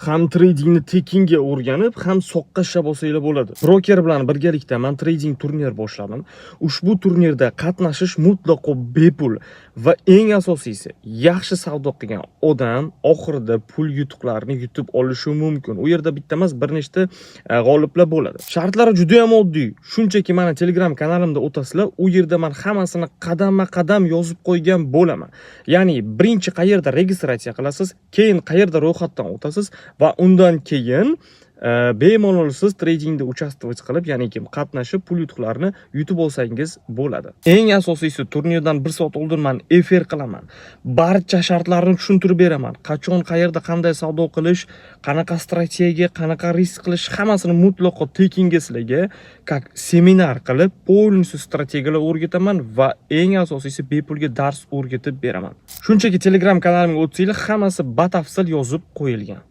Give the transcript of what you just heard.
ham tradingni tekinga o'rganib, ham soqqa ishlab olsanglar bo'ladi. Broker bilan birgalikda men trading turnir boshladim. Ushbu turnirda qatnashish mutlaqo bepul va eng asosiysi, yaxshi savdo qilgan odam oxirida pul yutuqlarini yutib olishi mumkin. U yerda bitta emas, bir nechta g'oliblar bo'ladi. Shartlari juda ham oddiy. Shunchaki mana Telegram kanalimda o'tasizlar, u yerda men hammasini qadam-qadam yozib qo'ygan bo'laman. Ya'ni birinchi qayerda registratsiya qilasiz, keyin qayerda ro'yxatdan o'tasiz va undan keyin bemalol siz tradingda uchastvovать qilib, ya'ni qatnashib pul yutuqlarini yutib olsangiz bo'ladi. Eng asosiysi, turnirdan 1 soat oldin men efir qilaman. Barcha shartlarni tushuntirib beraman. Qachon, qayerda, qanday savdo qilish, qanaqa strategiya, qanaqa risk qilish, hammasini mutlaqo tekinga sizlarga seminar qilib, полностью strategiyalar o'rgataman va eng asosiysi bepulga dars o'rgatib beraman. Shunchaki Telegram kanalimga o'tsanglar, hammasi batafsil yozib qo'yilgan.